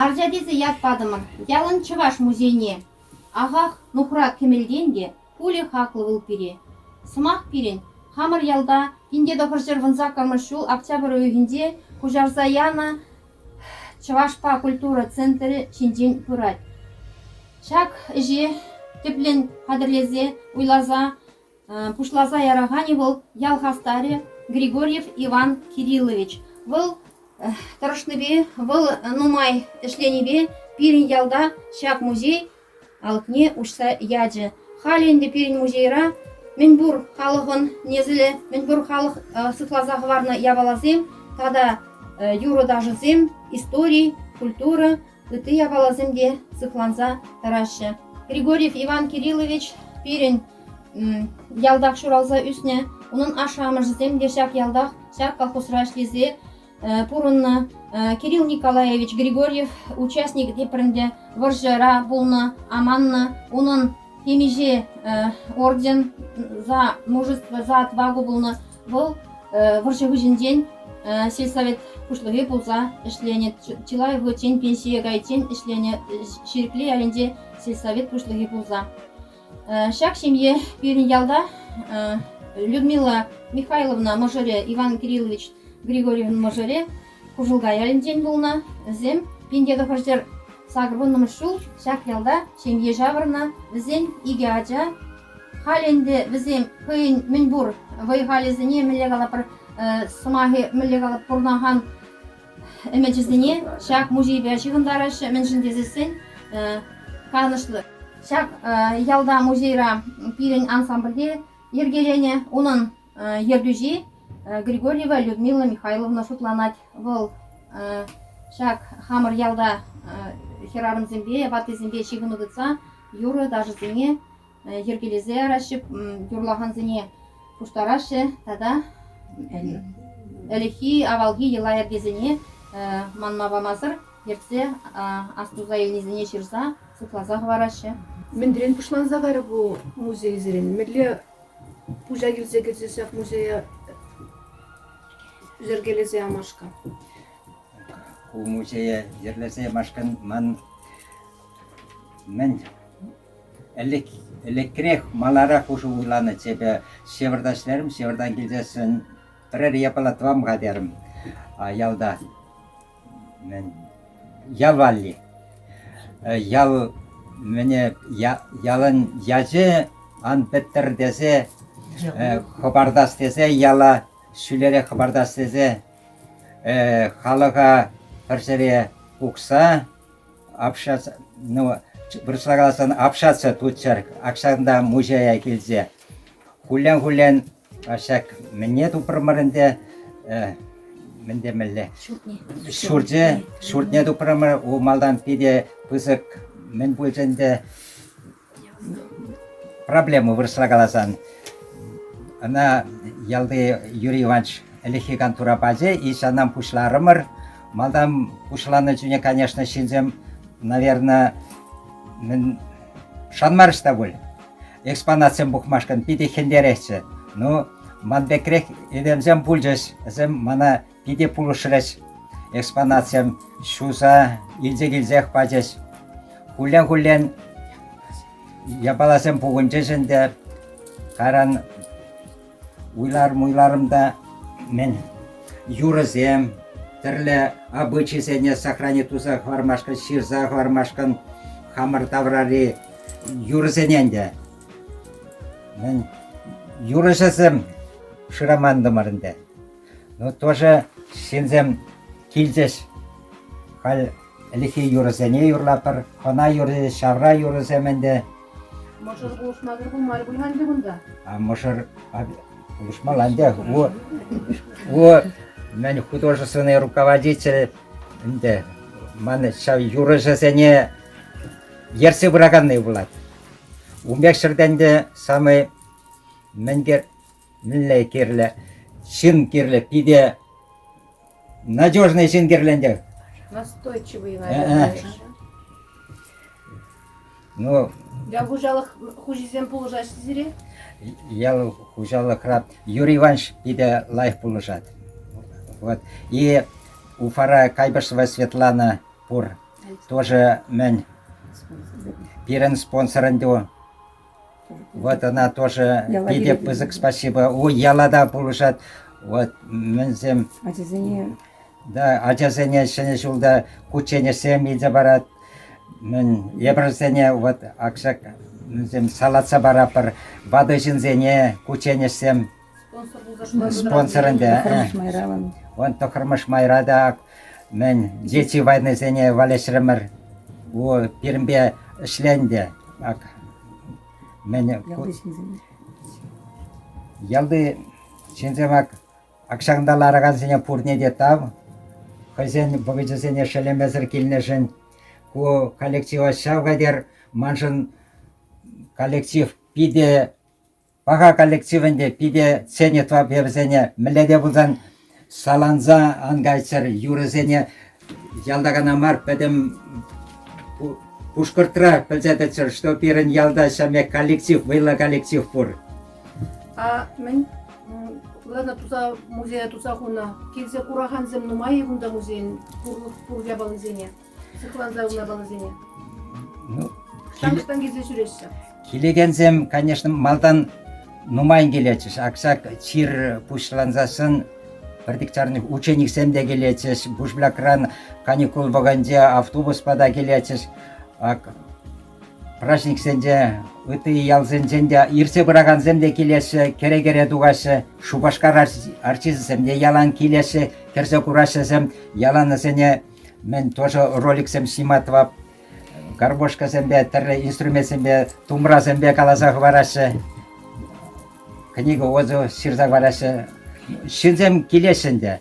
Аржадезе ятпадымын, ялын Чываш музейне. Ағақ Нухрат кемелденде, пуле хақлы выл пире. Сымақ пирен, хамыр ялда, инде доғыржыр вынза кармышул октябрь өйінде Кужарзаяна Чывашпа культура центрі чинжен пырать. Шак же теплен қадірлезе, уйлаза, пушлаза ярағани был ялхастаре Григорьев Иван Кириллович. Был тұрышныбе, был нумай ішленебе пирин ялда шак музей алкне ушса яджы. Халенде пирин музейра Менбур халығын незілі, Менбур халық сықлазағы варны ябалазем, тада юры дажызем, истории, культура, ыты ябалазем де сықланза тарашы. Григорьев Иван Кириллович пирин ялдақ шуралза үсіне, onun aşağımızым дешак ялдақ, шак колхозра эшлезе, Пурынна Кирилл Николаевич Григорьев участник депрінде варжара булна аманна, onun темеже орден за мужество, за отвагу булна, был варжавы жінден сельсовет пушлығы булза ішлене, Чилаевы тен пенсия гайтен ішлене шеркле әлінде сельсовет пушлығы булза. Шак семье пирин ялда Людмила Михайловна Мажоре, Иван Кириллович Григорьевна Мажоре, Кужылгай әлінден болна, зем, пендегі қыржыр сағырбынным шул, шак ялда, семье жабырна, візен иге ажа, халенде візем қиын мінбур, вай халезіне мүлегалапыр, сымахи мүлегалап бұрнаған әмәчізіне, шак музей бәшігіндарашы мүншіндезесін қанышлы. Шак ялда музейра пирен ансамбльде ергелене, onun ердүжі Григорьева Людмила Михайловна шутланать был шак хамыр ялда херарын зембе, ваты зембе шигыны гыца, юры даже зене ергелезе арашып, юрлаған зене пуштарашы, тада әліхи авалги ела ергезене манмаба мазыр, ерце астуза елнезене шырза, сыклаза ғварашы. Мендірен пұшланза ғары бұл музей зерен, мерле пужа келзе кетсесек музея жергелезе амашка. У музея жерлезе амашкан мен элеккірек малара құшы ұйланы тебе севердашларым, севердан келзесін бірер епалатвам ғадерім ялда. Мен ялвалли. Ял мене ялын яжы ан біттір десе хабардас десе яла сүлері хабардас десе халыға біршере ұқса апшасы біршілағаласан апшасы тұтшар ақшағында музея келзе хулен ашак мене тұпырмырынде менде мәлі шуртне тұпырмыр о малдан пиде пызық мен бөлженде проблему біршілағаласан ана ялды Юрий Иванович Элихиган турабазе и санам пушларымыр. Малдам пушланы жүне, конечно, шинзем, наверное, мен шанмарышта бұл. Экспонациям бұқмашқан пиде хендерекші. Ну, манбекрек едемзем бұлжыз, зем мана пиде пулышырыз. Экспонациям шуза, илзе-гилзех базыз. Хулен ябаласым бұғынжы жінде қаран уйларымда мен юрызем, түрлі обычайсене сохранит узақ вармашқан, ширзақ вармашқан, хамыр таврари юрызененде. Мен юрызым шырамандымырынды. Но тоже сензем келзеш. Хал әліхи юрызене юрлапыр, хана юрызы, шавра юрыземенде. Мошыр бұлышмағыр бұлмар бұлғанды бұнда? Мошыр Ушмаланде, о, мен художественный руководитель, мен юрыжызене ерсі бұраганный болады. Умекшірденде самый менгер, міллей керлі, шын керлі, пиде надежный шын керленде. Настойчивый, наверное. Ну, Я хужалық хужизем положаш зире? Я хужалық раб Юрий Иванович пиде лайф положат. Вот. И Уфара Кайбышева Светлана Пур тоже мен пирен спонсорынды. Вот она тоже пиде пызык спасибо. Ой, ялада получат. Вот мензем да ажазене шене жулда кучене семиде барат. Мен ебрзене вот акшак мензем салатса барапыр. Вады жинзене кучене сем спонсорында. Он тохырмыш майрада мен дети войны зене валешремер. О пирмбе шленде. Ак мен ялды шинземак акшаңдаларыған зене пурне де тав. Хозяин богыжы зене шелемезір келнешін. Ку коллектива шавгадер маншын коллектив пиде Паға коллективінде пиде ценетва бевзене міледе бұлдан саланза ангайсыр юрызене ялдагана мар педем пушкыртыра пілзететсір, что пирен ялда шаме коллектив, вейла коллектив пур. А мен ладно туза музея туза хуна келсе курахан зем нумай бунда музейн пур жабалызене. Сыхланза уна балызене. Ну, Шаңғыштан кезде жүресіз. Килегензем, конечно, малдан нумайын келечіш. Аксак чир пушланзасын бірдіктарных учениксем де келечіш. Бушблякран каникул боганде автобус пада келечіш. Праздник сенде, ыты ялзенде, ирсе бұраған земде келеші, кере-кере дуғашы, шубашкар артист земде ялан келеші, керсе курашы зем, яланы зене, мен тоже ролик зем сниматвап, гарбошка зембе, тірі инструмент зембе, тумра зембе калазақ барашы, книга озу сирзақ барашы, шинзем келешінде.